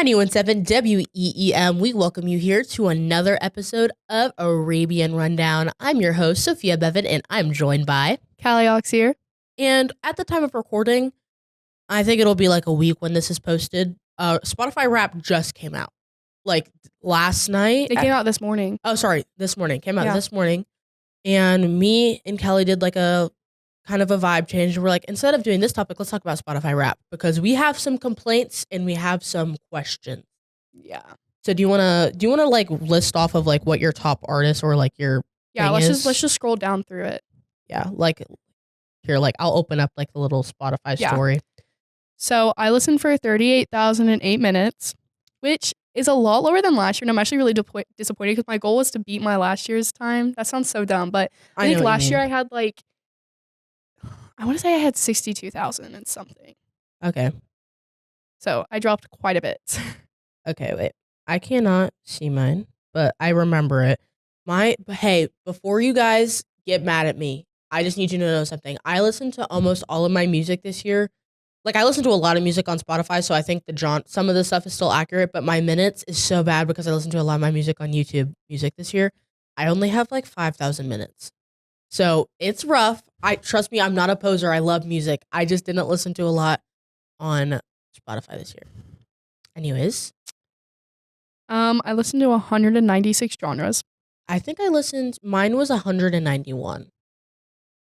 91.7 WEEM, we welcome you here to another episode of Arabian Rundown. I'm your host, Sophia Bevan, and I'm joined by Callie Ox here. And at the time of recording, I think it'll be like a week when this is posted. Spotify Wrap just came out. Like last night. It came out this morning. Oh, sorry. This morning. Came out this morning. And me and Kelly did like a kind of a vibe change. We're like, instead of doing this topic, let's talk about Spotify Wrap because we have some complaints and we have some questions. Yeah. So do you wanna like list off of like what your top artists or like your let's just scroll down through it. Yeah, like here, like I'll open up like the little Spotify story. So I listened for 38,008 minutes, which is a lot lower than last year. And I'm actually really disappointed because my goal was to beat my last year's time. That sounds so dumb, but I think last year I had like, I want to say I had 62,000 and something. Okay. So I dropped quite a bit. Okay, wait. I cannot see mine, but I remember it. Hey, before you guys get mad at me, I just need you to know something. I listened to almost all of my music this year. Like, I listen to a lot of music on Spotify, so I think some of the stuff is still accurate, but my minutes is so bad because I listen to a lot of my music on YouTube Music this year. I only have like 5,000 minutes. So it's rough. Trust me, I'm not a poser. I love music. I just didn't listen to a lot on Spotify this year. Anyways. I listened to 196 genres. I think mine was 191.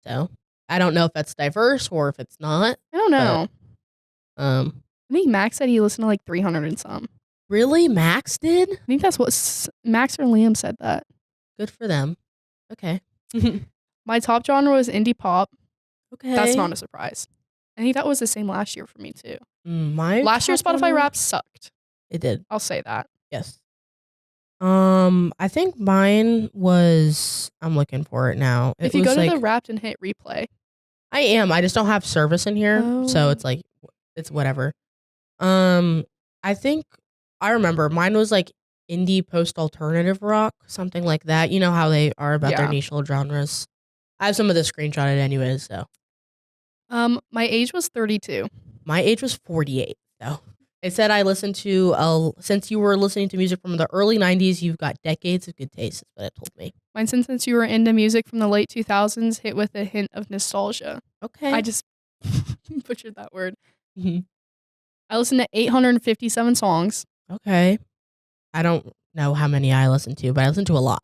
So I don't know if that's diverse or if it's not. I don't know. But, I think Max said he listened to like 300 and some. Really? Max did? I think that's what Max or Liam said that. Good for them. Okay. My top genre was indie pop. Okay. That's not a surprise. I think that was the same last year for me too. Last year's Spotify Wrap sucked. It did. I'll say that. Yes. I think mine was, I'm looking for it now. If you go to the Wrapped and hit replay. I am. I just don't have service in here. So it's like, it's whatever. I think I remember mine was like indie post alternative rock, something like that. You know how they are about their niche little genres. I have some of this screenshotted anyways, so. My age was 32. My age was 48, though. It said I listened to, since you were listening to music from the early 90s, you've got decades of good taste, is what it told me. Mine said since you were into music from the late 2000s, hit with a hint of nostalgia. Okay. I just butchered that word. Mm-hmm. I listened to 857 songs. Okay. I don't know how many I listened to, but I listened to a lot.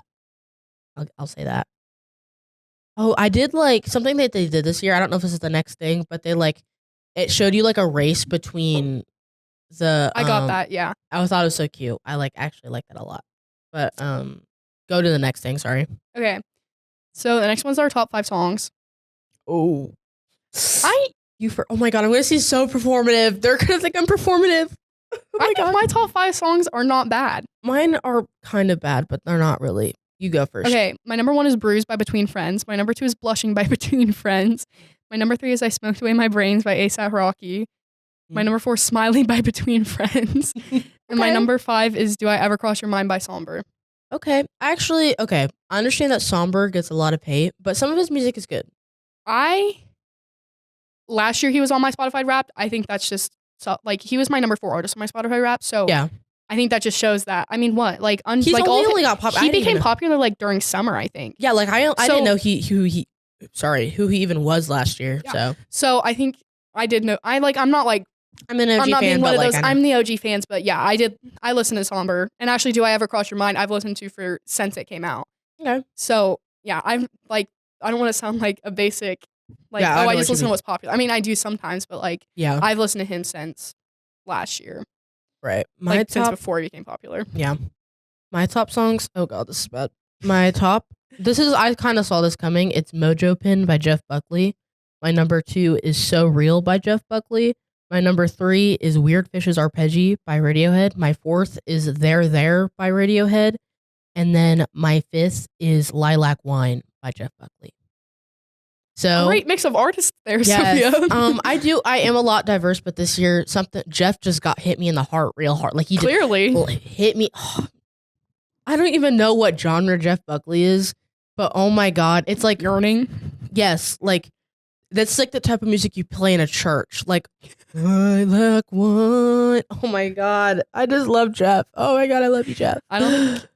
I'll say that. Oh, I did like something that they did this year. I don't know if this is the next thing, but it showed you like a race between the. I got that, yeah. I thought it was so cute. I actually like that a lot. But go to the next thing. Sorry. Okay, so the next one's our top 5 songs. Oh, oh my god! I'm gonna see so performative. They're gonna think I'm performative. Oh I think my top 5 songs are not bad. Mine are kind of bad, but they're not really. You go first. Okay, my number 1 is Bruised by Between Friends. My number 2 is Blushing by Between Friends. My number 3 is I Smoked Away My Brains by A$AP Rocky. My number 4 is Smiling by Between Friends. And my number 5 is Do I Ever Cross Your Mind by Somber. Okay. Actually, I understand that Somber gets a lot of hate, but some of his music is good. Last year he was on my Spotify Wrapped. I think that's just, he was my number 4 artist on my Spotify Wrapped, so yeah. I think that just shows that. I mean, what? Like, he's only got popular. He became popular like during summer, I think. Yeah, like I didn't know who he even was last year. Yeah. So I think I did know. I'm not like I'm an OG I'm not fan, being one of those. I'm the OG fans, but yeah, I listened to Somber, and actually, Do I Ever Cross Your Mind? I've listened to since it came out. Okay. So yeah, I'm like, I don't want to sound like a basic, like, I just listen to what's popular. I mean, I do sometimes, but like, yeah, I've listened to him since last year. Right. Since before he became popular. Yeah. My top songs. Oh god, this is bad. I kind of saw this coming. It's Mojo Pin by Jeff Buckley. My number 2 is So Real by Jeff Buckley. My number 3 is Weird Fish's Arpeggi by Radiohead. My 4th is There There by Radiohead. And then my 5th is Lilac Wine by Jeff Buckley. So great mix of artists there, yes. Sophia. I am a lot diverse, but this year Jeff just hit me in the heart real hard. Like he clearly hit me. I don't even know what genre Jeff Buckley is, but oh my god, it's like yearning. Yes, like That's like the type of music you play in a church. Like, I like one. Oh my God. I just love Jeff. Oh my God, I love you, Jeff. I don't think.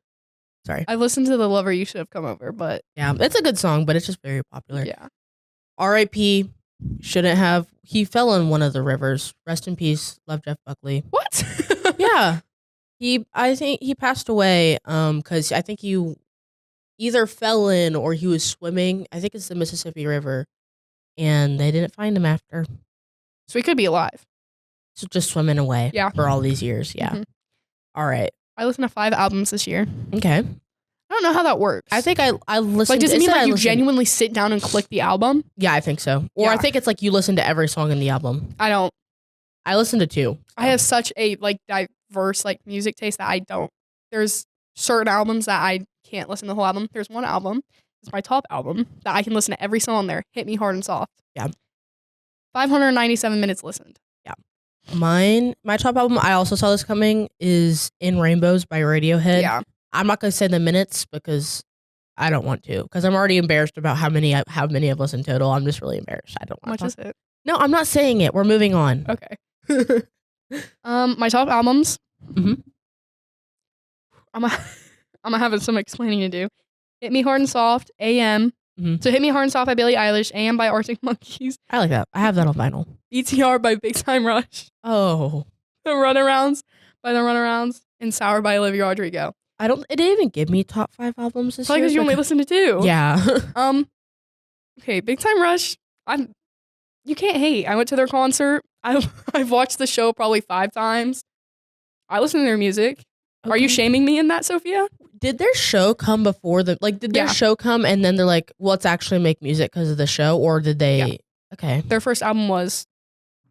Sorry. I listened to The Lover You Should Have Come Over, but. Yeah, it's a good song, but it's just very popular. Yeah. R.I.P. Shouldn't have. He fell in one of the rivers. Rest in peace. Love Jeff Buckley. What? Yeah. I think he passed away because I think he either fell in or he was swimming. I think it's the Mississippi River. And they didn't find him after. So he could be alive. So just swimming away for all these years. Yeah. Mm-hmm. All right. I listened to 5 albums this year. Okay. I don't know how that works. I think I listened. Like, does it mean like you genuinely sit down and click the album? Yeah, I think so. Or I think it's like you listen to every song in the album. I don't. I listened to 2. I have such a like diverse like music taste that I don't. There's certain albums that I can't listen to the whole album. There's one album. It's my top album that I can listen to every song on there. Hit Me Hard and Soft. Yeah. 597 minutes listened. Yeah. My top album, I also saw this coming, is In Rainbows by Radiohead. Yeah. I'm not going to say the minutes because I don't want to. Because I'm already embarrassed about how many I've listened total. I'm just really embarrassed. I don't want to. How much is it? No, I'm not saying it. We're moving on. Okay. My top albums. Mm-hmm. I'm having some explaining to do. Hit Me Hard and Soft, AM. Mm-hmm. So Hit Me Hard and Soft by Billie Eilish, AM by Arctic Monkeys. I like that. I have that on vinyl. BTR by Big Time Rush. Oh. The Runarounds by The Runarounds. And Sour by Olivia Rodrigo. It didn't even give me top 5 albums this year. Because you only listened to 2. Yeah. Okay, Big Time Rush. You can't hate. I went to their concert. I've watched the show probably 5 times. I listen to their music. Okay. Are you shaming me in that, Sophia? Did their show come before did their show come and then they're like, well, let's actually make music because of the show? Or did they? Yeah. Okay. Their first album was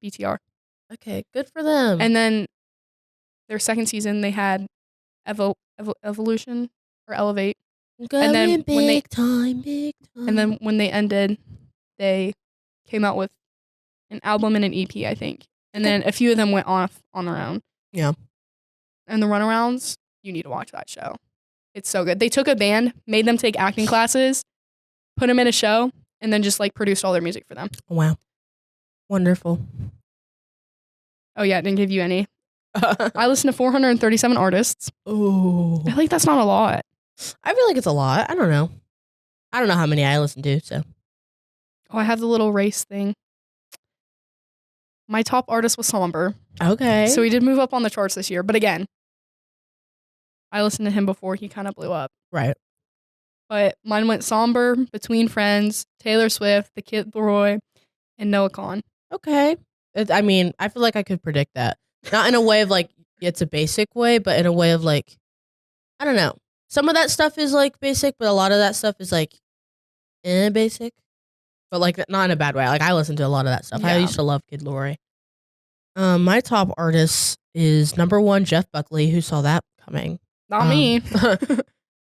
BTR. Okay, good for them. And then their second season, they had Evolution or Elevate. And then big time. And then when they ended, they came out with an album and an EP, I think. And then a few of them went off on their own. Yeah. And the Runarounds, you need to watch that show. It's so good. They took a band, made them take acting classes, put them in a show, and then just like produced all their music for them. Wow. Wonderful. Oh yeah, it didn't give you any. I listened to 437 artists. Oh. I feel like that's not a lot. I feel like it's a lot. I don't know. I don't know how many I listen to, so. Oh, I have the little race thing. My top artist was Somber. Okay. So he did move up on the charts this year. But again, I listened to him before he kind of blew up. Right. But mine went Somber, Between Friends, Taylor Swift, The Kid Laroi, and Noah Kahan. Okay. I mean, I feel like I could predict that. Not in a way of like, it's a basic way, but in a way of like, I don't know. Some of that stuff is like basic, but a lot of that stuff is like basic. But like not in a bad way. Like I listen to a lot of that stuff. Yeah. I used to love Kid Laroi. My top artist is number 1, Jeff Buckley. Who saw that coming? Not me.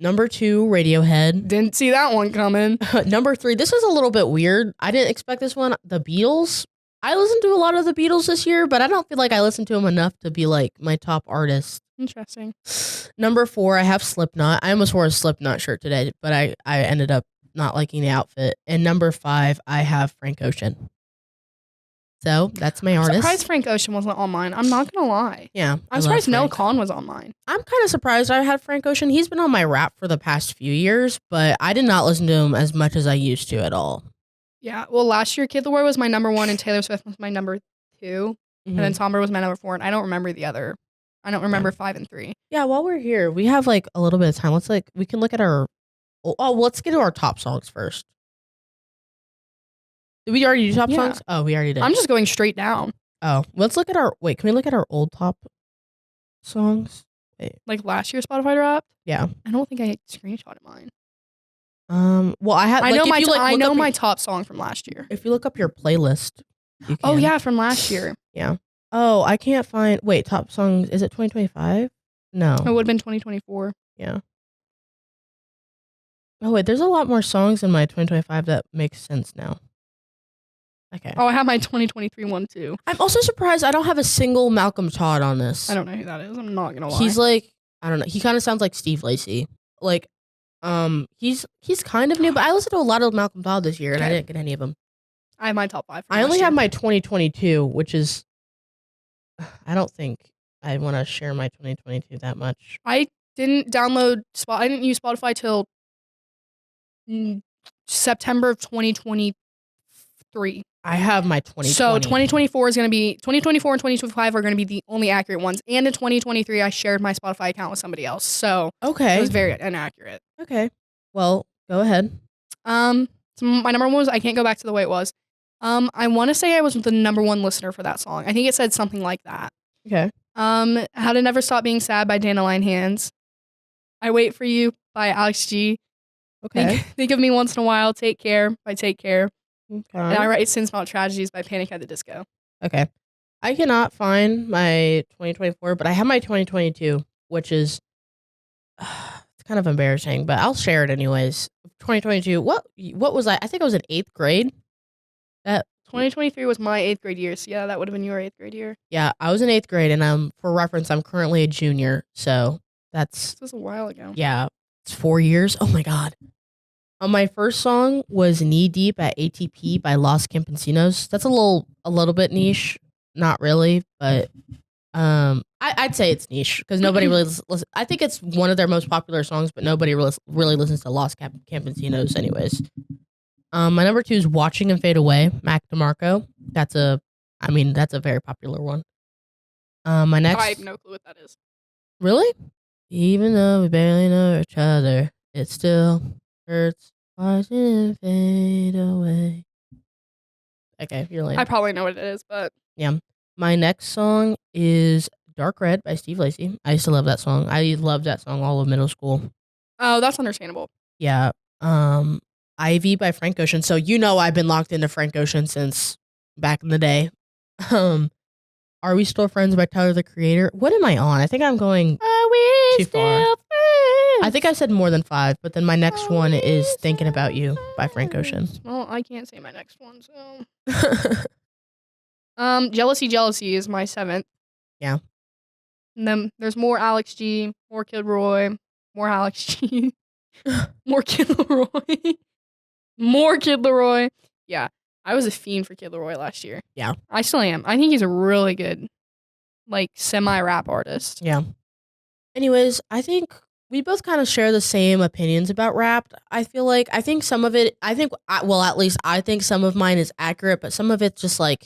Number 2, Radiohead. Didn't see that one coming. Number 3, this is a little bit weird. I didn't expect this one. The Beatles. I listened to a lot of the Beatles this year, but I don't feel like I listened to them enough to be like my top artist. Interesting. Number 4, I have Slipknot. I almost wore a Slipknot shirt today, but I ended up not liking the outfit. And number 5, I have Frank Ocean. So that's my artist. I'm surprised Frank Ocean wasn't on mine. I'm not gonna lie. Yeah, I'm surprised Noah Kahan was on mine. I'm kind of surprised I had Frank Ocean. He's been on my rap for the past few years, but I did not listen to him as much as I used to at all. Yeah, well, last year Kid Laroi was my number 1 and Taylor Swift was my number 2, and then Somber was my number 4, and I don't remember the other. I don't remember 5 and 3. Yeah, while we're here, we have like a little bit of time. We can look at our. Oh, let's get to our top songs first. Did we already do top songs? Oh, we already did. I'm just going straight down. Oh, let's look at our. Wait, can we look at our old top songs? Wait. Like last year's Spotify Wrapped? Yeah. I don't think I screenshotted mine. Well, I have. I know my top song from last year. If you look up your playlist, you can. Oh yeah, from last year. Yeah. Oh, I can't find. Wait, top songs. Is it 2025? No. It would have been 2024. Yeah. Oh wait, there's a lot more songs in my 2025 that makes sense now. Okay. Oh, I have my 2023 one too. I'm also surprised I don't have a single Malcolm Todd on this. I don't know who that is. I'm not gonna lie. He's like, I don't know. He kind of sounds like Steve Lacy. Like, he's kind of new, but I listened to a lot of Malcolm Todd this year, and I didn't get any of them. I have my top 5. I only have my 2022, which is, I don't think I want to share my 2022 that much. I didn't I didn't use Spotify till September of 2023. I have my 2020. So 2024 is going to be 2024 and 2025 are going to be the only accurate ones. And in 2023, I shared my Spotify account with somebody else. So okay, it was very inaccurate. Okay, well, go ahead. So my number one was I Can't Go Back to the Way It Was. I want to say I was the number one listener for that song. I think it said something like that. Okay. How to Never Stop Being Sad by Dandelion Hands. I Wait for You by Alex G. Okay. Think of Me Once in a While. Take Care by Take Care. Okay. And I Write Sin Small Tragedies by Panic at the Disco. Okay. I cannot find my 2024, but I have my 2022, which is it's kind of embarrassing, but I'll share it anyways. 2022. What was I? I think I was in 8th grade. That 2023 was my 8th grade year. So yeah, that would have been your 8th grade year. Yeah, I was in 8th grade, and for reference, I'm currently a junior. So this was a while ago. Yeah, it's 4 years. Oh my god. My first song was Knee Deep at ATP by Los Campesinos. That's a little bit niche. Not really, but I'd say it's niche because nobody really listens. I think it's one of their most popular songs, but nobody really listens to Los Campesinos anyways. My number 2 is Watching and Fade Away, Mac DeMarco. That's a very popular one. My next, I have no clue what that is. Really? Even though we barely know each other, it still hurts. Watching and fade away. Okay, you're lame. I probably know what it is, but yeah. My next song is Dark Red by Steve Lacy. I used to love that song. I loved that song all of middle school. Oh, that's understandable. Yeah. Ivy by Frank Ocean. So I've been locked into Frank Ocean since back in the day. Are We Still Friends by Tyler the Creator? What am I on? I think I'm going too far. I think I said more than 5, but then my next one is Thinking About You by Frank Ocean. Well, I can't say my next one, so. Jealousy is my 7th. Yeah. And then there's more Alex G, more Kid Laroi, more Alex G, more Kid Laroi, more Kid Laroi. Yeah, I was a fiend for Kid Laroi last year. Yeah. I still am. I think he's a really good, semi-rap artist. Yeah. Anyways, I think we both kind of share the same opinions about rap. I think some of it, at least I think some of mine is accurate, but some of it's just I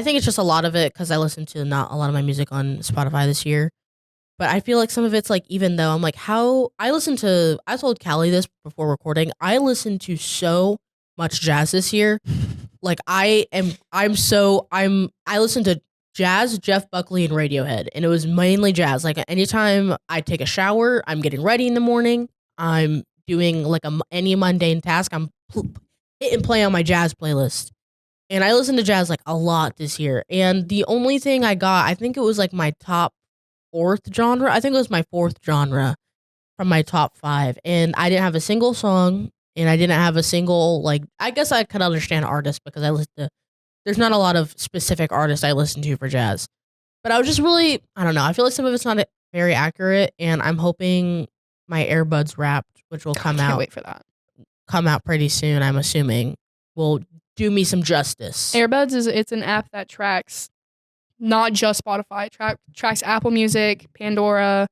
think it's just a lot of it because I listened to not a lot of my music on Spotify this year. But I feel like some of it's even though I'm I told Callie this before recording, I listened to so much jazz this year. I listened to jazz, Jeff Buckley, and Radiohead, and it was mainly jazz. Anytime I take a shower, I'm getting ready in the morning, I'm doing any mundane task, I'm hitting play on my jazz playlist. And I listened to jazz a lot this year. And the only thing I got, I think it was my top 4th genre. I think it was my 4th genre from my top 5. And I didn't have a single song, and I didn't have a single I guess I could understand artists because I listen to. There's not a lot of specific artists I listen to for jazz. But I was just really, I don't know. I feel like some of it's not very accurate, and I'm hoping my Airbuds Wrapped, which will come out. Wait for that. Come out pretty soon, I'm assuming, will do me some justice. Airbuds it's an app that tracks not just Spotify. Tracks Apple Music, Pandora.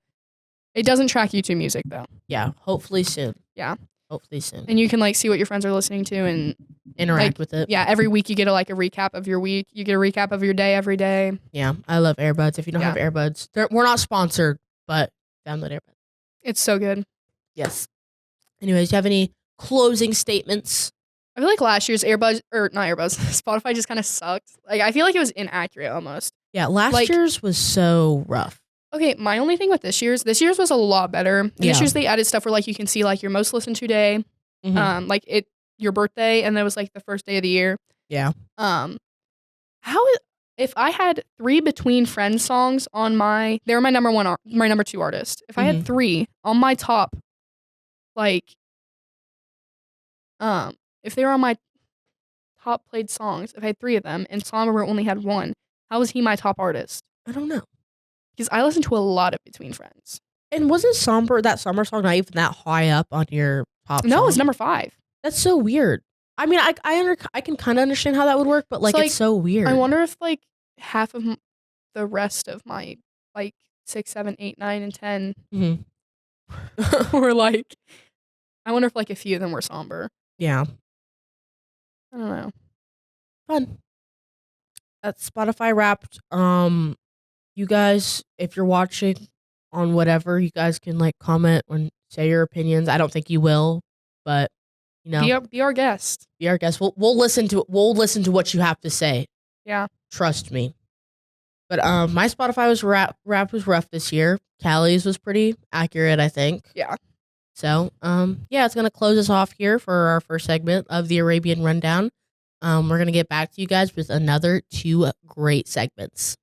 It doesn't track YouTube Music though. Yeah, hopefully soon. Yeah. Hopefully soon. And you can see what your friends are listening to and interact with it. Yeah, every week you get a recap of your week. You get a recap of your day every day. Yeah, I love Airbuds. If you don't have Airbuds, we're not sponsored, but download Airbuds. It's so good. Yes. Anyways, do you have any closing statements? I feel like last year's Airbuds, or not Airbuds, Spotify just kind of sucked. I feel like it was inaccurate almost. Yeah, last year's was so rough. Okay, my only thing with this year's was a lot better. This year's they added stuff where you can see your most listened to day, your birthday, and that was the first day of the year. Yeah. If I had 3 Between Friends songs on they were my number 2 artist. If I had 3 on my top, if they were on my top played songs, if I had 3 of them and Somber only had 1, how was he my top artist? I don't know. Because I listen to a lot of Between Friends. And wasn't that Summer song not even that high up on your top No, song? it's number 5. That's so weird. I mean, I can kind of understand how that would work, but like, it's so weird. I wonder if like half of the rest of my like 6, 7, 8, 9, and 10 were like. I wonder if like a few of them were somber. Yeah. I don't know. Fun. That's Spotify Wrapped. You guys, if you're watching on whatever, you guys can like comment and say your opinions. I don't think you will, but you know, be our guest. Be our guest. We'll listen to what you have to say. Yeah, trust me. But my Spotify was Wrapped was rough this year. Callie's was pretty accurate, I think. Yeah. So yeah, it's gonna close us off here for our first segment of the Arabian Rundown. We're gonna get back to you guys with another 2 great segments.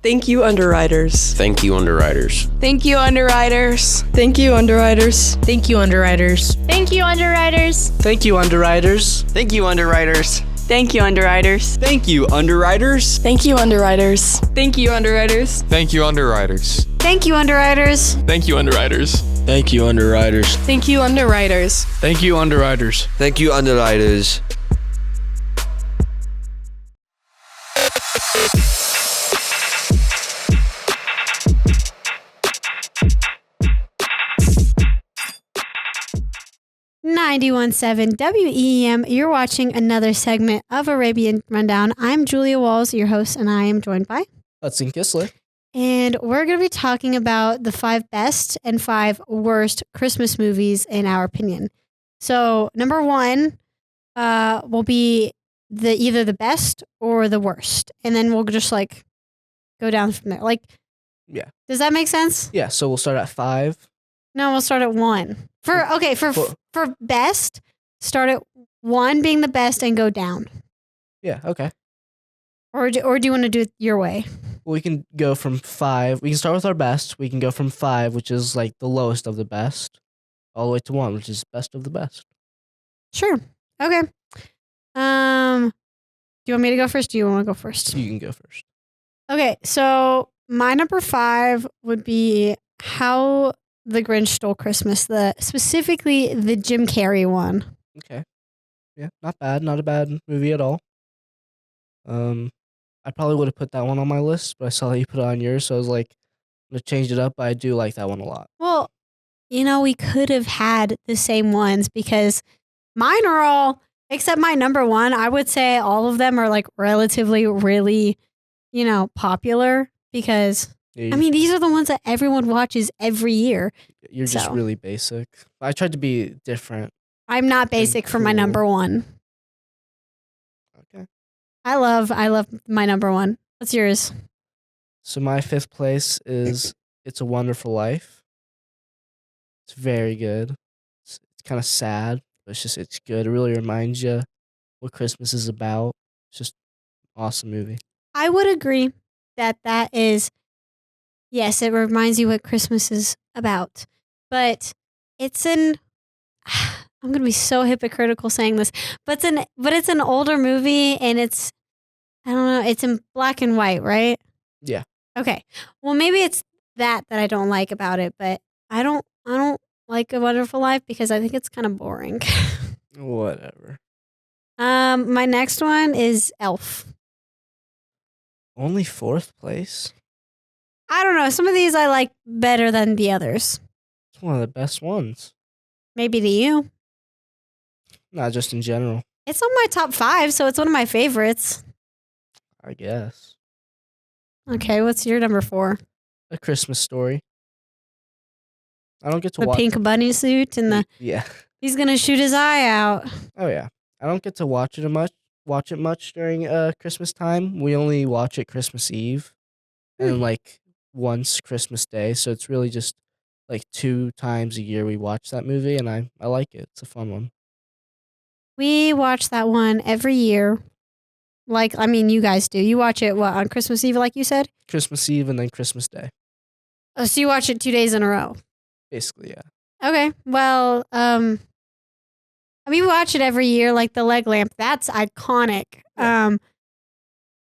Thank you, underwriters. Thank you, underwriters. Thank you, underwriters. Thank you, underwriters. Thank you, underwriters. Thank you, underwriters. Thank you, underwriters. Thank you, underwriters. Thank you, underwriters. Thank you, underwriters. Thank you, underwriters. Thank you, underwriters. Thank you, underwriters. Thank you, underwriters. Thank you, underwriters. Thank you, underwriters. Thank you, underwriters. Thank you, underwriters. Thank you, underwriters. 91.7 WEEM. You're watching another segment of Arabian Rundown. I'm Julia Walls, your host, and I am joined by Hudson Kissler. And we're going to be talking about the 5 best and 5 worst Christmas movies in our opinion. So number 1 will be either the best or the worst, and then we'll just like go down from there. Like, yeah, does that make sense? Yeah. So we'll start at 5. No, we'll start at 1. For best, start at 1 being the best and go down. Yeah. Okay. Or do you want to do it your way? Well, we can go from 5. We can start with our best. We can go from 5, which is like the lowest of the best, all the way to 1, which is best of the best. Sure. Okay. Do you want me to go first? Do you want to go first? You can go first. Okay. So my number 5 would be How the Grinch Stole Christmas. Specifically the Jim Carrey one. Okay. Yeah. Not bad. Not a bad movie at all. I probably would have put that one on my list, but I saw that you put it on yours, so I was like, I'm going to change it up, but I do like that one a lot. Well, we could have had the same ones because mine are all, except my number 1, I would say all of them are like relatively, really, popular because, Yeah, these are the ones that everyone watches every year. You're just really basic. I tried to be different. I'm not basic for my number 1. Okay. I love my number 1. What's yours? So my 5th place is It's a Wonderful Life. It's very good. It's kind of sad, but it's good. It really reminds you what Christmas is about. It's just an awesome movie. I would agree that is, yes, it reminds you what Christmas is about. But it's I'm going to be so hypocritical saying this, but it's an older movie and it's, I don't know, it's in black and white, right? Yeah. Okay. Well, maybe it's that I don't like about it, but I don't like A Wonderful Life because I think it's kind of boring. Whatever. My next one is Elf. Only 4th place? I don't know. Some of these I like better than the others. It's one of the best ones. Maybe to you. Not just in general. It's on my top 5, so it's one of my favorites. I guess. Okay, what's your number 4? A Christmas Story. I don't get to the watch pink bunny suit and yeah. He's gonna shoot his eye out. Oh yeah. I don't get to watch it much during Christmas time. We only watch it Christmas Eve and like once Christmas Day. So it's really just like 2 times a year we watch that movie, and I like it. It's a fun one. We watch that one every year. Like, you guys do. You watch it, what, on Christmas Eve, like you said? Christmas Eve and then Christmas Day. Oh, so you watch it 2 days in a row? Basically, yeah. Okay. Well, we watch it every year, like the leg lamp. That's iconic. Yeah.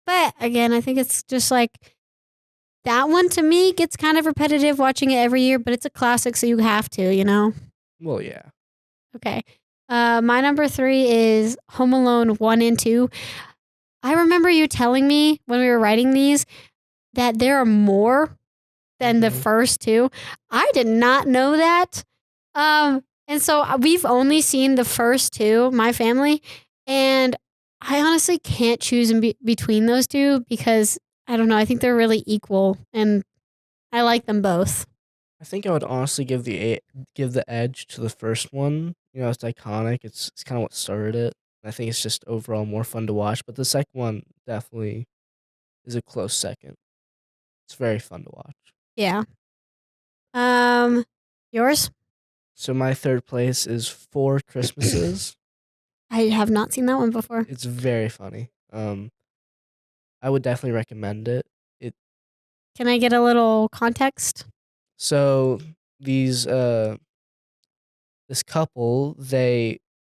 But again, I think it's just like that one to me gets kind of repetitive watching it every year, but it's a classic, so you have to, Well, yeah. Okay. My number 3 is Home Alone 1 and 2. I remember you telling me when we were writing these that there are more than the first 2. I did not know that. And so we've only seen the first 2, my family, and I honestly can't choose between those 2 because I don't know. I think they're really equal, and I like them both. I think I would honestly give the edge to the first one. You know, it's iconic. It's kind of what started it. I think it's just overall more fun to watch. But the second one definitely is a close second. It's very fun to watch. Yeah. Yours? So my third place is Four Christmases. I have not seen that one before. It's very funny. I would definitely recommend it. Can I get a little context? So these this couple,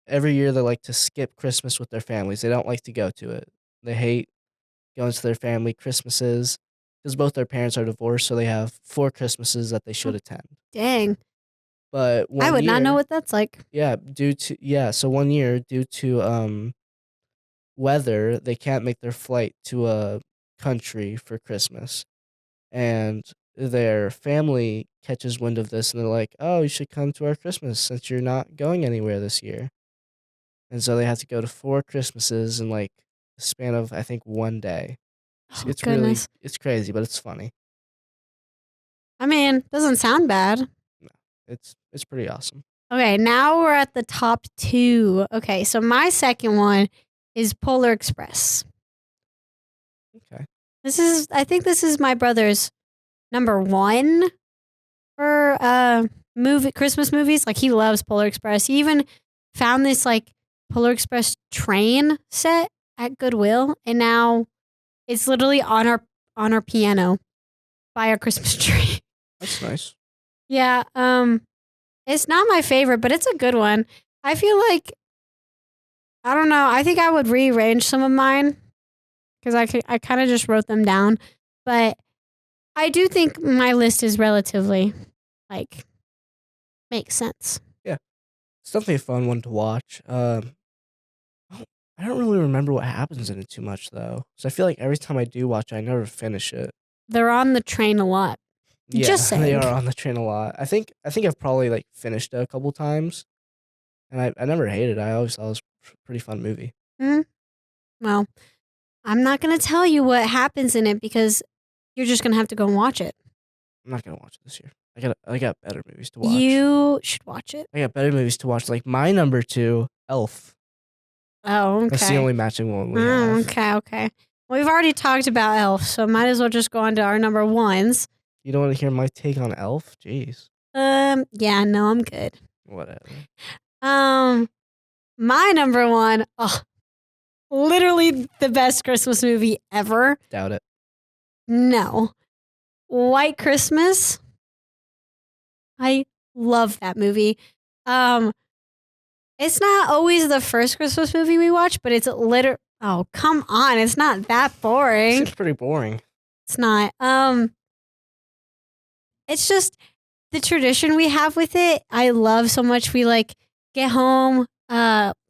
every year they like to skip Christmas with their families. They don't like to go to it. They hate going to their family Christmases because both their parents are divorced, so they have 4 Christmases that they should attend. Dang. But I would not know what that's like. Yeah, so one year due to weather, they can't make their flight to a country for Christmas. And their family catches wind of this and they're like, "Oh, you should come to our Christmas since you're not going anywhere this year." And so they have to go to 4 Christmases in like the span of I think one day. It's really it's crazy, but it's funny. I mean, doesn't sound bad. No, it's pretty awesome. Okay, now we're at the top 2. Okay, so my second one is Polar Express. Okay. I think this is my brother's number 1 for Christmas movies. Like, he loves Polar Express. He even found this like Polar Express train set at Goodwill, and now it's literally on our piano by our Christmas tree. That's nice. Yeah, it's not my favorite, but it's a good one. I feel like, I don't know, I think I would rearrange some of mine because I kind of just wrote them down, but I do think my list is relatively, like, makes sense. Yeah. It's definitely a fun one to watch. I don't really remember what happens in it too much, though. So I feel like every time I do watch it, I never finish it. They're on the train a lot. Yeah, Just saying. they are on the train a lot. I think I've probably like finished it a couple times, and I never hated it. I always thought it was a pretty fun movie. Well, I'm not going to tell you what happens in it because you're just going to have to go and watch it. I'm not gonna watch it this year. I got better movies to watch. You should watch it. I got better movies to watch. Like my number 2, Elf. Oh, okay. That's the only matching one we have. Okay. We've already talked about Elf, so might as well just go on to our number 1s. You don't want to hear my take on Elf? Jeez. Yeah, no, I'm good. Whatever. My number 1, literally the best Christmas movie ever. Doubt it. No. White Christmas. I love that movie. It's not always the first Christmas movie we watch, but it's oh, come on. It's not that boring. It's pretty boring. It's not. It's just the tradition we have with it. I love so much. We like get home.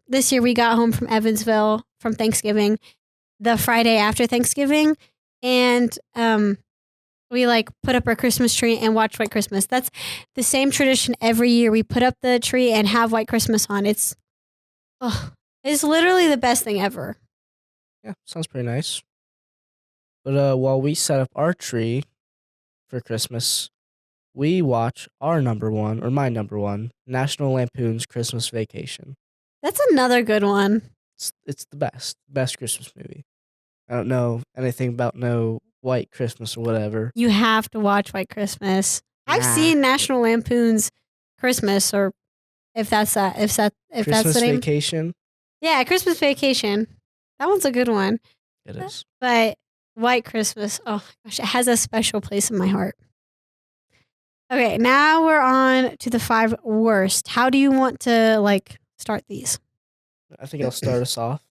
This year we got home from Evansville from Thanksgiving, the Friday after Thanksgiving, and we like put up our Christmas tree and watch White Christmas. That's the same tradition every year. We put up the tree and have White Christmas on. It's literally the best thing ever. Yeah, sounds pretty nice. But while we set up our tree for Christmas, we watch our number 1, or my number 1, National Lampoon's Christmas Vacation. That's another good one. It's the best Christmas movie. I don't know anything about no White Christmas or whatever. You have to watch White Christmas. I've seen National Lampoon's Christmas, or if that's the name. Vacation. Yeah, Christmas Vacation. That one's a good one. It is. But White Christmas, oh my gosh, it has a special place in my heart. Okay, now we're on to the 5 worst. How do you want to like start these? I think I'll start us off.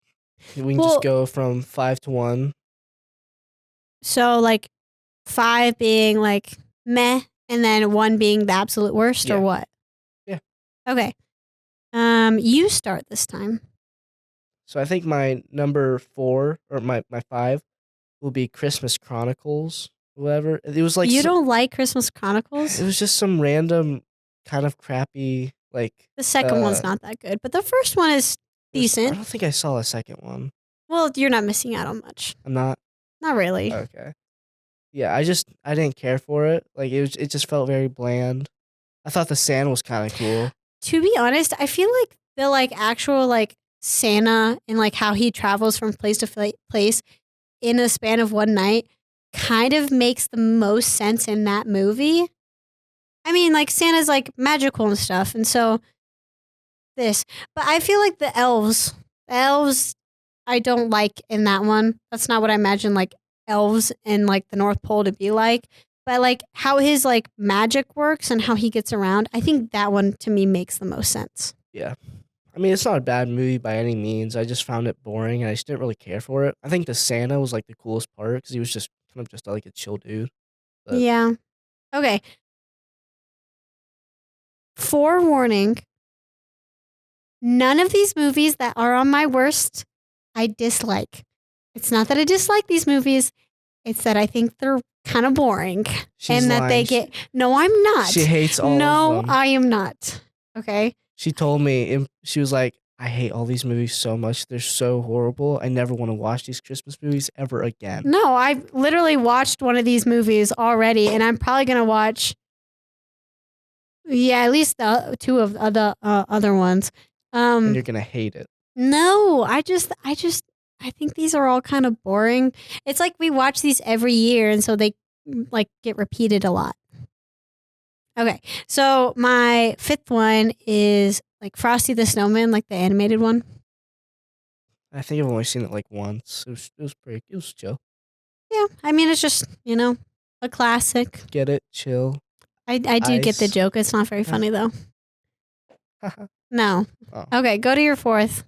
We can just go from 5 to 1. So like 5 being like meh, and then 1 being the absolute worst, or what? Yeah. Okay. You start this time. So I think my number 4 or my 5 will be Christmas Chronicles. Whatever. It was like You don't like Christmas Chronicles? It was just some random kind of crappy like. The second one's not that good, but the first one is I decent. don't think I saw a second one. Well, you're not missing out on much. I'm not. Not really. Okay. Yeah, I didn't care for it. Like it just felt very bland. I thought the Santa was kind of cool. To be honest, I feel like the like actual like Santa and like how he travels from place to place in a span of one night kind of makes the most sense in that movie. I mean, like Santa's like magical and stuff, and so this. But I feel like the elves I don't like in that one. That's not what I imagine like elves in like the North Pole to be like. But like how his like magic works and how he gets around, I think that one to me makes the most sense. Yeah. I mean, it's not a bad movie by any means. I just found it boring and I just didn't really care for it. I think the Santa was like the coolest part because he was just kind of just like a chill dude. But Yeah. Okay. Forewarning. None of these movies that are on my worst, I dislike. It's not that I dislike these movies. It's that I think they're kind of boring. she's and that lying. they get. No, I'm not. She hates all No, of them. I am not. Okay. She told me, she was like, I hate all these movies so much. They're so horrible. I never want to watch these Christmas movies ever again. No, I've literally watched one of these movies already, and I'm probably going to watch, at least the two of the other ones. And you're going to hate it. No, I think these are all kind of boring. It's like we watch these every year, and so they like get repeated a lot. Okay, so my 5th one is like Frosty the Snowman, like the animated one. I think I've only seen it like once. It was chill. Yeah, I mean it's just a classic. Get it? Chill. I do get the Ice. joke. It's not very funny though. No. Oh. Okay, go to your 4th.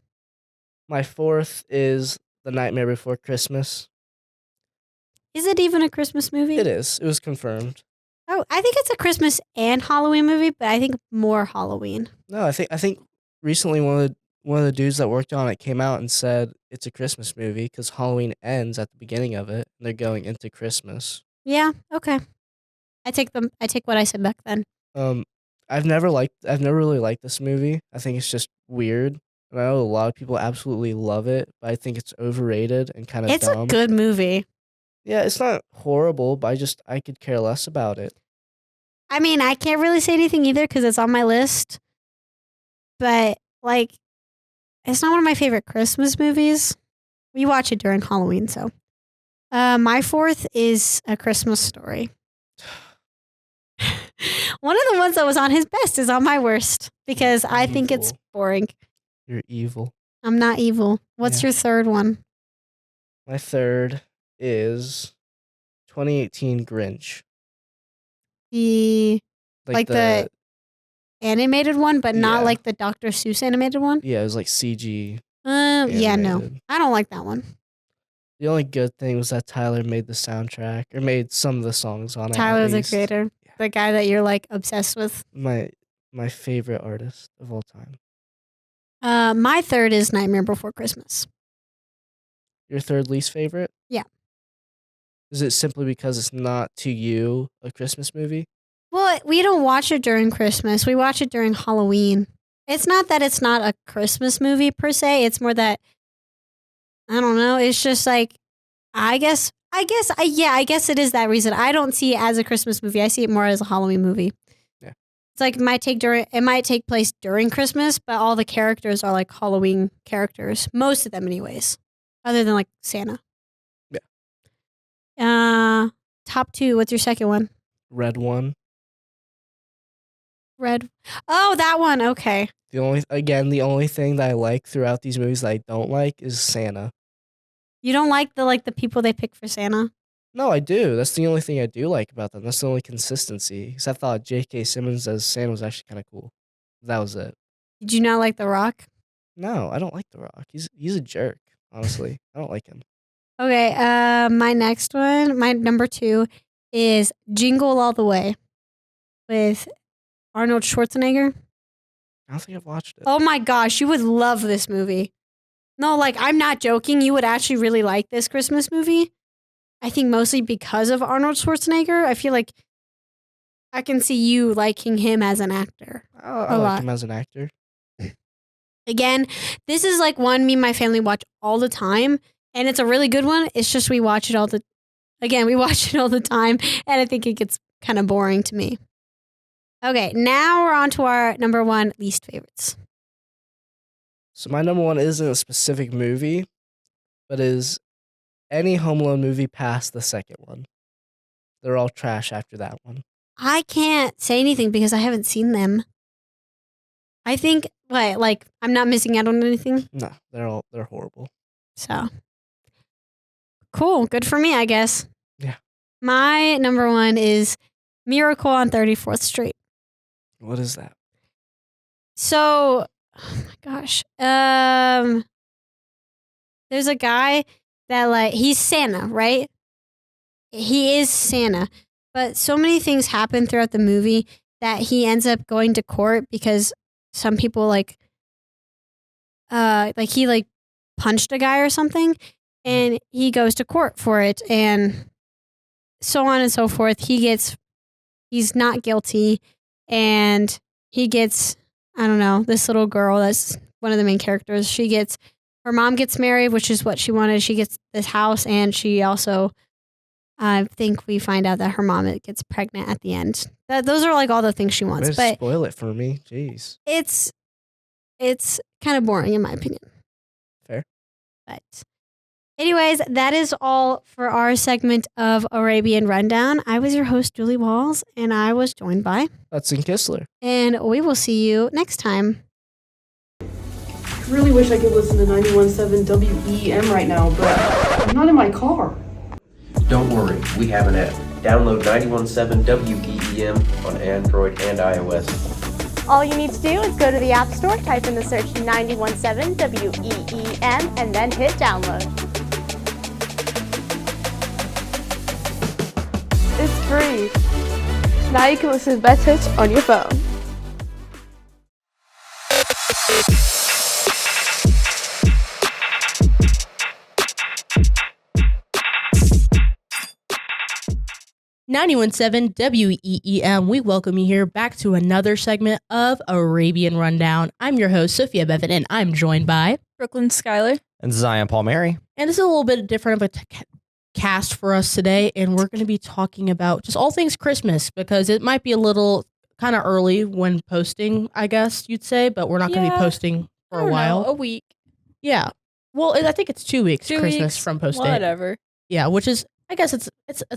My 4th is The Nightmare Before Christmas. Is it even a Christmas movie? It is. It was confirmed. Oh, I think it's a Christmas and Halloween movie, but I think more Halloween. No, I think recently one of the dudes that worked on it came out and said it's a Christmas movie because Halloween ends at the beginning of it and they're going into Christmas. Yeah. Okay. I take what I said back then. I've never really liked this movie. I think it's just weird. And I know a lot of people absolutely love it, but I think it's overrated and kind of It's dumb. a good movie. Yeah, it's not horrible, but I could care less about it. I mean, I can't really say anything either because it's on my list. But like, it's not one of my favorite Christmas movies. We watch it during Halloween, so. My 4th is A Christmas Story. One of the ones that was on his best is on my worst because I think it's Evil. boring. You're evil. I'm not evil. What's Yeah. your 3rd one? My 3rd is 2018 Grinch. The like the animated one, but not Yeah. like the Dr. Seuss animated one. Yeah, it was like CG. Yeah, no, animated. I don't like that one. The only good thing was that Tyler made the soundtrack or made some of the songs on it. at Tyler's the least. creator, the guy that you're like obsessed with. My favorite artist of all time. My 3rd is Nightmare Before Christmas. Your 3rd least favorite? Yeah. Is it simply because it's not to you a Christmas movie? Well, we don't watch it during Christmas. We watch it during Halloween. It's not that it's not a Christmas movie per se. It's more that I don't know. It's just like I guess it is that reason. I don't see it as a Christmas movie. I see it more as a Halloween movie. Yeah. It's like it might take place during Christmas, but all the characters are like Halloween characters. Most of them anyways. Other than like Santa. Yeah. Top 2, what's your second one? Red one. Red. Oh, that one. Okay. The only thing that I like throughout these movies that I don't like is Santa. You don't like the people they pick for Santa? No, I do. That's the only thing I do like about them. That's the only consistency. Because I thought J.K. Simmons as Santa was actually kind of cool. That was it. Did you not like The Rock? No, I don't like The Rock. He's a jerk, honestly. I don't like him. Okay, my next one, my number 2 is Jingle All the Way with Arnold Schwarzenegger. I don't think I've watched it. Oh my gosh, you would love this movie. No, like, I'm not joking. You would actually really like this Christmas movie. I think mostly because of Arnold Schwarzenegger. I feel like I can see you liking him as an actor. I like him as an actor. Again, this is like one me and my family watch all the time, and it's a really good one. It's just we watch it all the time, and I think it gets kind of boring to me. Okay, now we're on to our number one least favorites. So my number one isn't a specific movie, but is any Home Alone movie past the second one. They're all trash after that one. I can't say anything because I haven't seen them. I think, like, I'm not missing out on anything? No, they're horrible. So, cool. Good for me, I guess. Yeah. My number one is Miracle on 34th Street. What is that? So, oh my gosh. There's a guy that, like, he's Santa, right? He is Santa. But so many things happen throughout the movie that he ends up going to court because some people he punched a guy or something, and he goes to court for it, and so on and so forth. He's not guilty, and he gets, I don't know, this little girl that's one of the main characters. Her mom gets married, which is what she wanted. She gets this house, and she also, I think we find out that her mom gets pregnant at the end. Those are like all the things she wants. But spoil it for me. Jeez. It's kind of boring in my opinion. Fair. But anyways, that is all for our segment of Arabian Rundown. I was your host, Julie Walls, and I was joined by Hudson Kistler. And we will see you next time. I really wish I could listen to 91.7 WEM right now, but I'm not in my car. Don't worry, we have an app. Download 91.7 WEEM on Android and iOS. All you need to do is go to the App Store, type in the search 91.7 WEEM, and then hit download. It's free. Now you can listen to Best Hits on your phone. .917 WEEM. We welcome you here back to another segment of Arabian Rundown. I'm your host, Sophia Bevan, and I'm joined by Brooklyn Skylar. And Zion Palmieri. And this is a little bit different of a cast for us today, and we're going to be talking about just all things Christmas because it might be a little kind of early when posting, I guess you'd say, but we're not going to be posting for a while. A week. Yeah. Well, I think it's 2 weeks 2 Christmas weeks, from posting. Whatever. Yeah, which is, I guess it's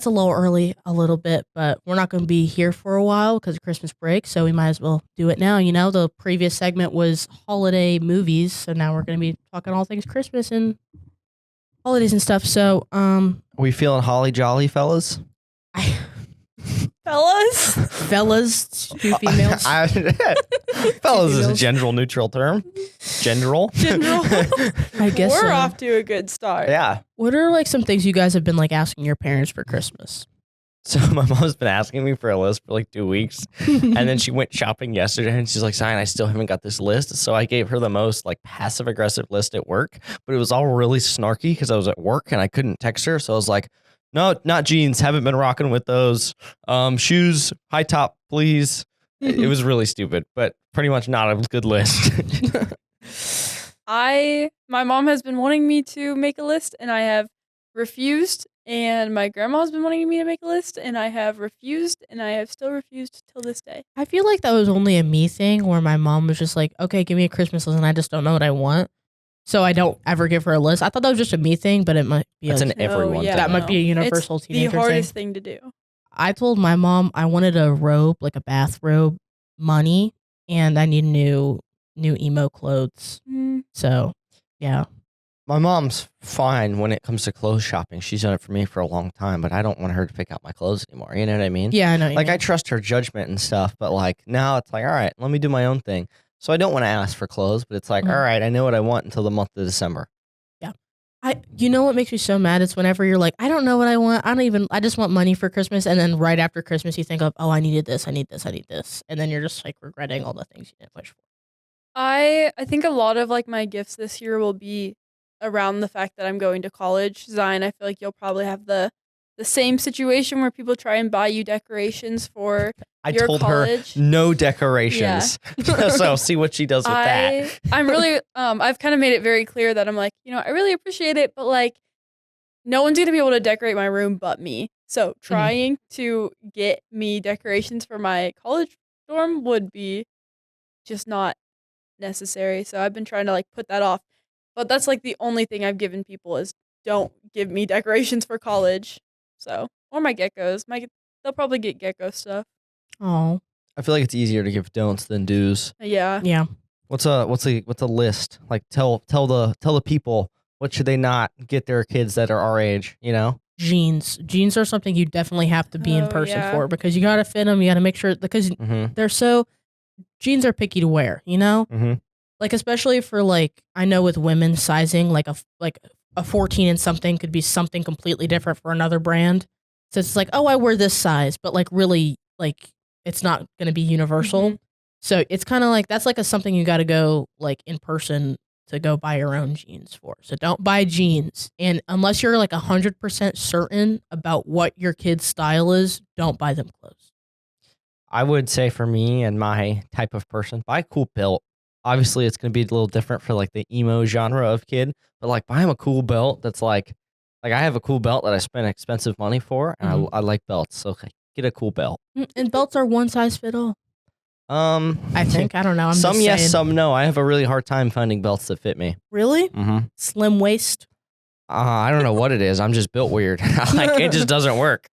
a little early a little bit, but we're not going to be here for a while because of Christmas break, so we might as well do it now. You know, the previous segment was holiday movies, so now we're going to be talking all things Christmas and holidays and stuff. So, Are we feeling holly jolly, fellas? Fellas, two females. Fellas is a general neutral term. General. I guess We're so. off to a good start. Yeah. What are like some things you guys have been like asking your parents for Christmas? So my mom's been asking me for a list for like 2 weeks. And then she went shopping yesterday and she's like, Zion, I still haven't got this list. So I gave her the most like passive aggressive list at work, but it was all really snarky because I was at work and I couldn't text her. So I was like, no, not jeans. Haven't been rocking with those. Shoes, high top, please. It was really stupid, but pretty much not a good list. My mom has been wanting me to make a list and I have refused, and my grandma's been wanting me to make a list and I have refused, and I have still refused till this day. I feel like that was only a me thing where my mom was just like, okay, give me a Christmas list and I just don't know what I want. So I don't ever give her a list. I thought that was just a me thing, but it might be That's like, an everyone that might be a universal it's teenager the hardest thing. thing to do. I told my mom I wanted a robe, like a bathrobe, money, and I need new emo clothes. So, yeah. My mom's fine when it comes to clothes shopping. She's done it for me for a long time, but I don't want her to pick out my clothes anymore. You know what I mean? Yeah, I know. Like, I trust her judgment and stuff, but like now it's like, all right, let me do my own thing. So I don't want to ask for clothes, but it's like, all right, I know what I want until the month of December. Yeah. You know what makes me so mad? It's whenever you're like, I don't know what I want. I just want money for Christmas. And then right after Christmas, you think of, oh, I needed this. I need this. I need this. And then you're just like regretting all the things you didn't wish for. I think a lot of like my gifts this year will be around the fact that I'm going to college. Zion, I feel like you'll probably have the same situation where people try and buy you decorations for your told college. her no decorations. So I'll see what she does with that. I'm really I've kind of made it very clear that I'm like, I really appreciate it, but like no one's going to be able to decorate my room but me. So trying to get me decorations for my college dorm would be just not necessary. So I've been trying to like put that off. But that's like the only thing I've given people is don't give me decorations for college. So, or my geckos. They'll probably get gecko stuff. Oh. I feel like it's easier to give don'ts than do's. Yeah. Yeah. What's a list? Like tell the people what should they not get their kids that are our age, Jeans are something you definitely have to be in person yeah. for, because you got to fit them. You got to make sure, because jeans are picky to wear, like, especially for like, I know with women sizing, like a 14 and something could be something completely different for another brand. So it's like, oh, I wear this size, but like really like it's not going to be universal. So it's kind of like, that's like something you got to go like in person to go buy your own jeans for. So don't buy jeans. And unless you're like 100% certain about what your kid's style is, don't buy them clothes. I would say for me and my type of person, buy a cool belt. Obviously, it's going to be a little different for like the emo genre of kid, but like buy him a cool belt that's like I have a cool belt that I spent expensive money for, and I like belts. So get a cool belt. And belts are one size fit all. I think. I don't know. I'm some just yes, saying. some no. I have a really hard time finding belts that fit me. Really? Mm-hmm. Slim waist? I don't know what it is. I'm just built weird. Like it just doesn't work.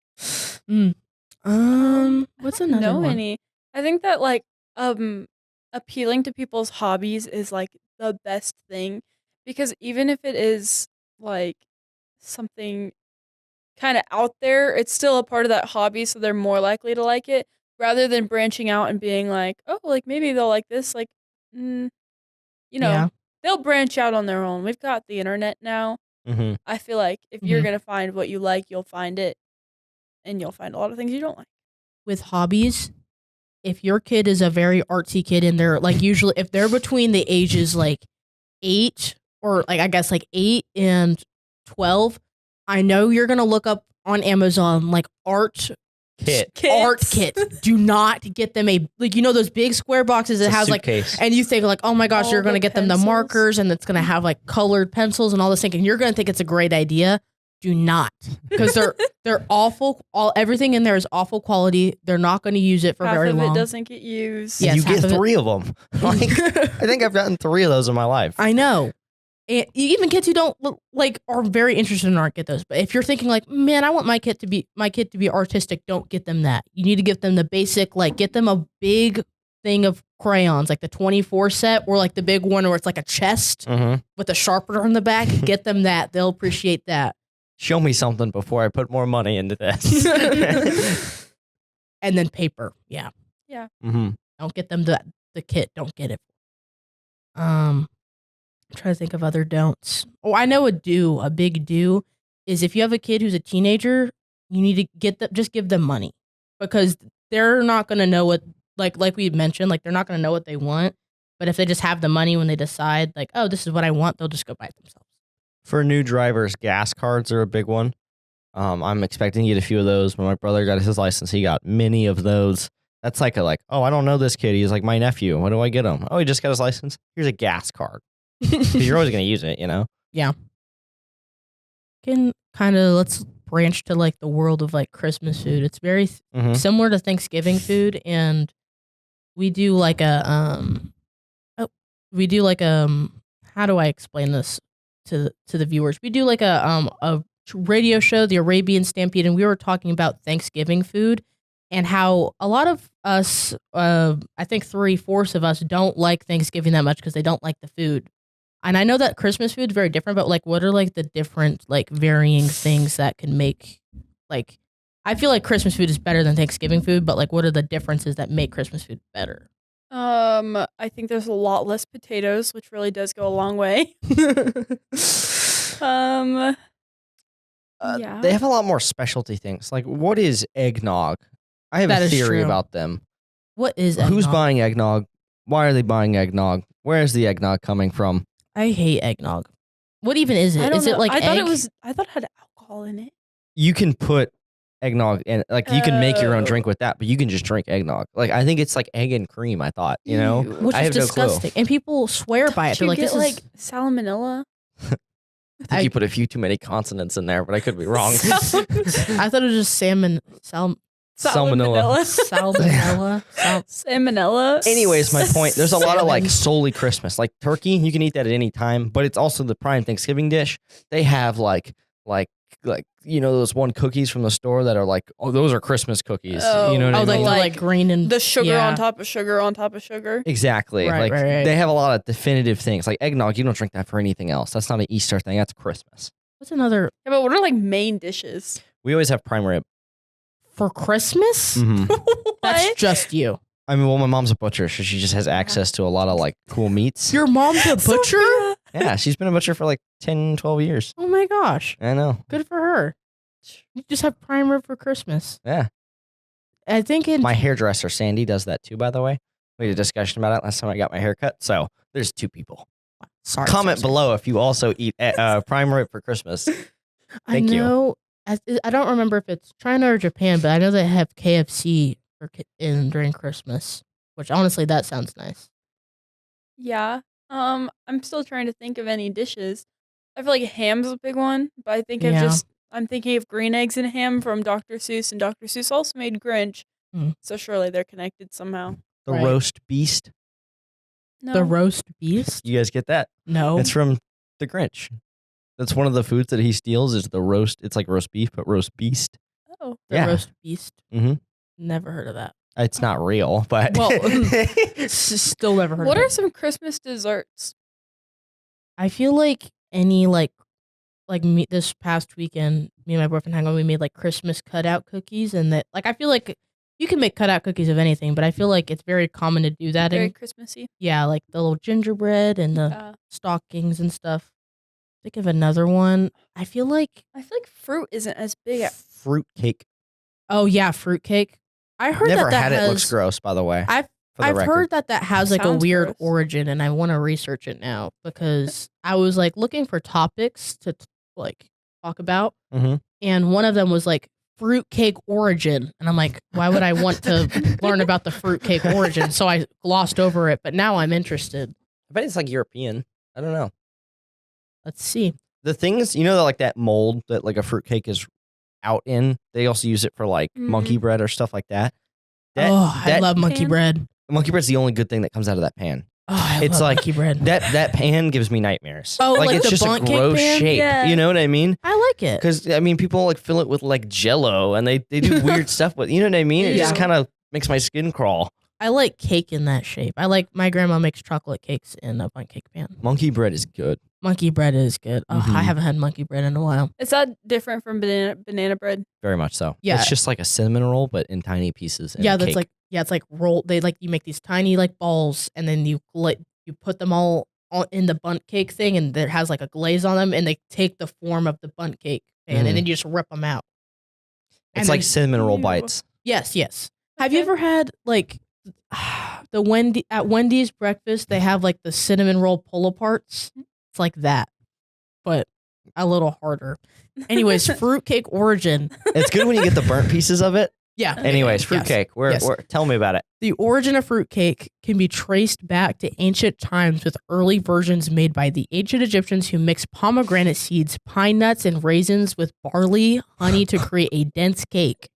What's another one? Any. I think that like appealing to people's hobbies is like the best thing, because even if it is like something kind of out there, it's still a part of that hobby, so they're more likely to like it, rather than branching out and being like, oh, like maybe they'll like this, like they'll branch out on their own. We've got the internet now. I feel like if you're gonna find what you like, you'll find it, and you'll find a lot of things you don't like. With hobbies, if your kid is a very artsy kid and they're like, usually if they're between the ages like 8 or like I guess like 8 and 12, I know you're gonna look up on Amazon like art kits. Do not get them those big square boxes that has like, and you think like, oh my gosh, you're gonna get them the markers and it's gonna have like colored pencils and all this thing, and you're gonna think it's a great idea. Do not, because they're awful. Everything in there is awful quality. They're not going to use it for very long. Half of it doesn't get used. Yes, you get 3 of them. Like, I think I've gotten 3 of those in my life. I know. And even kids who don't like are very interested in art get those. But if you're thinking like, man, I want my kid to be artistic, don't get them that. You need to give them the basic, like get them a big thing of crayons, like the 24 set, or like the big one where it's like a chest with a sharpener on the back. Get them that. They'll appreciate that. Show me something before I put more money into this. And then paper. Yeah. Yeah. Don't get them the kit. Don't get it. I'm trying to think of other don'ts. Oh, I know a big do is if you have a kid who's a teenager, you need to just give them money, because they're not going to know what, like we mentioned, like they're not going to know what they want. But if they just have the money when they decide like, oh, this is what I want, they'll just go buy it themselves. For new drivers, gas cards are a big one. I'm expecting to get a few of those. When my brother got his license, he got many of those. That's like oh, I don't know this kid. He's like my nephew. What do I get him? Oh, he just got his license. Here's a gas card. Because you're always going to use it, Yeah. Let's branch to like the world of like Christmas food. It's very similar to Thanksgiving food, and we do like how do I explain this to the viewers? We do like a radio show, the Arabian Stampede, and we were talking about Thanksgiving food and how a lot of us, I think 3/4 of us, don't like Thanksgiving that much because they don't like the food. And I know that Christmas food is very different, but like, what are like the different like varying things that can make like? I feel like Christmas food is better than Thanksgiving food, but like, what are the differences that make Christmas food better? I think there's a lot less potatoes, which really does go a long way. Yeah. They have a lot more specialty things. Like, what is eggnog? I have a theory about them. What is eggnog? Who's buying eggnog? Why are they buying eggnog? Where is the eggnog coming from? I hate eggnog. What even is it? I don't Is know. it like I thought egg? I thought it had alcohol in it. You can put eggnog in, like you can make your own Oh. drink with that, but you can just drink eggnog. Like I think it's like egg and cream. I thought, you know, Ew. Which I is have no clue. disgusting. And people swear by it. They're Did like, you this get is like salmonella? I think you put a few too many consonants in there, but I could be wrong. I thought it was just salmonella. Salmonella. Salmonella. Salmonella. Anyways, my point, there's a lot of like Salmon. solely Christmas. Like turkey, you can eat that at any time, but it's also the prime Thanksgiving dish. They have like you know those one cookies from the store that are like, oh, those are Christmas cookies. Oh. You know what I Oh, mean? like green and the sugar yeah. on top of sugar on top of sugar. Exactly. Right, like right. they have a lot of definitive things. Like eggnog, you don't drink that for anything else. That's not an Easter thing. That's Christmas. What's another Yeah, but what are like main dishes? We always have prime rib. for Christmas? Mhm. That's What? just you. I mean, well, my mom's a butcher, so she just has access to a lot of like cool meats. Your mom's a butcher? Yeah, she's been a butcher for like 10, 12 years. Oh my gosh. I know. Good for her. You just have prime rib for Christmas. Yeah. I think in My hairdresser, Sandy, does that too, by the way. We had a discussion about it last time I got my hair cut. So there's two people. sorry. Comment sorry. below if you also eat prime rib for Christmas. I Thank you. know. I don't remember if it's China or Japan, but I know they have KFC during Christmas, which honestly that sounds nice. Yeah. I'm still trying to think of any dishes. I feel like ham's a big one, but I think Yeah. I'm thinking of green eggs and ham from Dr. Seuss, and Dr. Seuss also made Grinch. Mm. So surely they're connected somehow. The Right. roast beast. No. The roast beast? You guys get that? No. It's from the Grinch. That's one of the foods that he steals is the roast. It's like roast beef, but roast beast. Oh. The yeah. roast beast? Mhm. Never heard of that. It's not real, but Well, still never heard What of are it. some Christmas desserts? I feel like any like me this past weekend, me and my boyfriend hung out, we made like Christmas cutout cookies, and that like I feel like you can make cutout cookies of anything, but I feel like it's very common to do that Very in Christmassy. yeah, like the little gingerbread and the stockings and stuff. Think of another one. I feel like fruit isn't as big. fruit cake. oh yeah, fruitcake. I heard Never that had has, it. Looks gross, by the way. I've for the I've record. heard that has like a Sounds weird gross. origin, and I want to research it now because I was like looking for topics to like talk about, Mhm. and one of them was like fruitcake origin, and I'm like, why would I want to learn about the fruitcake origin? So I glossed over it, but now I'm interested. I bet it's like European. I don't know. Let's see. The things, you know, like that mold that like a fruitcake is out in, they also use it for like monkey bread or stuff like that. I love monkey pan? bread. Monkey bread's the only good thing that comes out of that pan. Oh, I It's love like monkey bread. That pan gives me nightmares. Oh, like it's the just a bundt cake gross pan? shape. Yeah. You know what I mean? I like it. Because I mean, people like fill it with like Jello, and they do weird stuff with. You know what I mean? It just Yeah. kind of makes my skin crawl. I like cake in that shape. I like my grandma makes chocolate cakes in a bundt cake pan. Monkey bread is good. Monkey bread is good. Oh, Mhm. I haven't had monkey bread in a while. Is that different from banana bread? Very much so. Yeah. It's just like a cinnamon roll, but in tiny pieces. in Yeah, a that's cake. like it's like roll. They like you make these tiny like balls, and then you put them all in the bundt cake thing, and it has like a glaze on them, and they take the form of the bundt cake pan, and then you just rip them out. It's And like then- cinnamon roll Ew. bites. yes, yes. Have you Okay. ever had like the Wendy's breakfast? They have like the cinnamon roll pull aparts. It's like that, but a little harder. Anyways, fruitcake origin. It's good when you get the burnt pieces of it. Yeah. Anyways, Yes. fruitcake. Yes. Tell me about it. The origin of fruitcake can be traced back to ancient times with early versions made by the ancient Egyptians who mixed pomegranate seeds, pine nuts, and raisins with barley, honey to create a dense cake.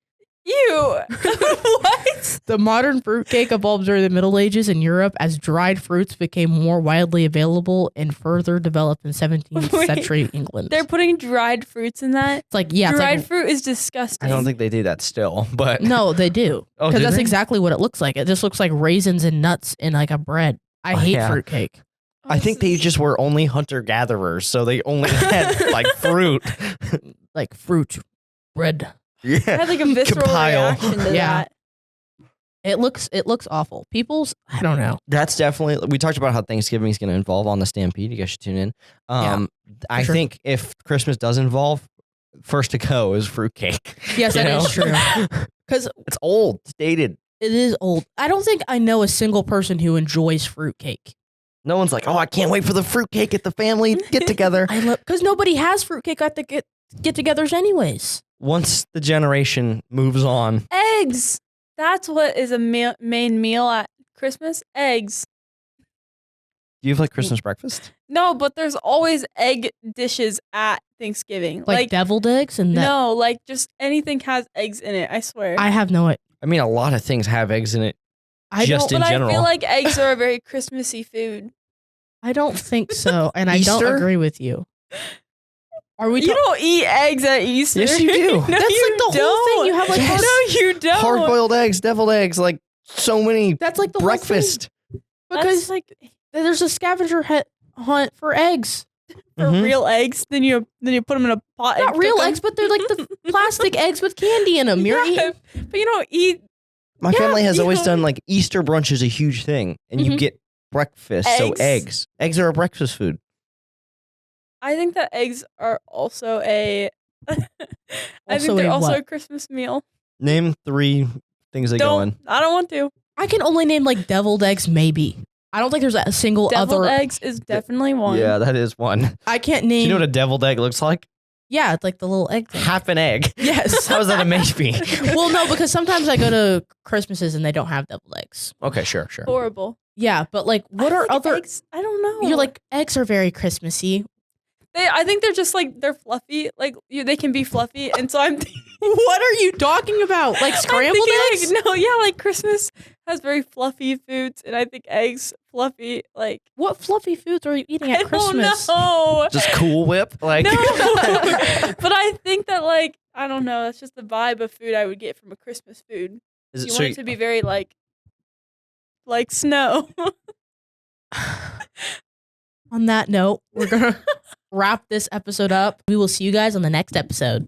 Ew. What? The modern fruitcake evolved during the Middle Ages in Europe as dried fruits became more widely available and further developed in 17th Wait. century England. They're putting dried fruits in that? It's like, yeah, it's dried like, fruit is disgusting. I don't think they do that still, but no, they do. Oh, Because do that's they? exactly what it looks like. It just looks like raisins and nuts in like a bread. I Oh, hate yeah. fruitcake. I think they just were only hunter gatherers, so they only had like fruit. Like fruit, bread. Yeah, I had like a visceral Compile. reaction to Yeah. that. It looks awful. People's, I don't know. That's definitely. We talked about how Thanksgiving is going to involve on the Stampede. You guys should tune in. I sure. think if Christmas does involve, first to go is fruitcake. Yes, You that know? is true. Because It's old. It's dated. it is old. I don't think I know a single person who enjoys fruitcake. No one's like, oh, I can't wait for the fruitcake at the family get together. I love because nobody has fruitcake at the get-togethers anyways. Once the generation moves on. Eggs. That's what is a main meal at Christmas. Eggs. Do you have like Christmas breakfast? No, but there's always egg dishes at Thanksgiving. Like deviled eggs and no, like just anything has eggs in it. I swear. I have no idea. I mean, a lot of things have eggs in it. I just don't, in but general. I feel like eggs are a very Christmassy food. I don't think so, and I don't Easter? agree with you. Are we? You don't eat eggs at Easter. Yes, you do. No, That's like you the whole thing. You have like Yes. No, you don't. Hard-boiled eggs, deviled eggs, like so many. That's like the whole breakfast. thing. Because like there's a scavenger hunt for eggs. for real eggs. Then you put them in a pot. Not and real cook 'em. eggs, but they're like the plastic eggs with candy in them. You're Yeah, eating. but you don't eat. My family has you always know. done like Easter brunch is a huge thing, and you Mhm. get breakfast. So Eggs. eggs. Eggs are a breakfast food. I think that eggs are also a. I Also think they're a also what? a Christmas meal. Name 3 things that go in. I don't want to. I can only name like deviled eggs, maybe. I don't think there's a single Deviled other. eggs is definitely one. Yeah, that is one. I can't Do name. you know what a deviled egg looks like? Yeah, it's like the little egg thing. Half an egg. Yes. How is that a maybe? Well, no, because sometimes I go to Christmases and they don't have deviled eggs. Okay, sure. Horrible. Yeah, but like, what I are think other? eggs? I don't know. You're like eggs are very Christmassy. I think they're just like they're fluffy. Like they can be fluffy, and so I'm. What are you talking about? Like scrambled eggs? Like, no, yeah, like Christmas has very fluffy foods, and I think eggs fluffy. Like What fluffy foods are you eating I at Christmas? don't know. Just Cool Whip, like. No, but I think that like I don't know. That's just the vibe of food I would get from a Christmas food. Is it You so want it to be very like snow. On that note, we're gonna wrap this episode up. We will see you guys on the next episode.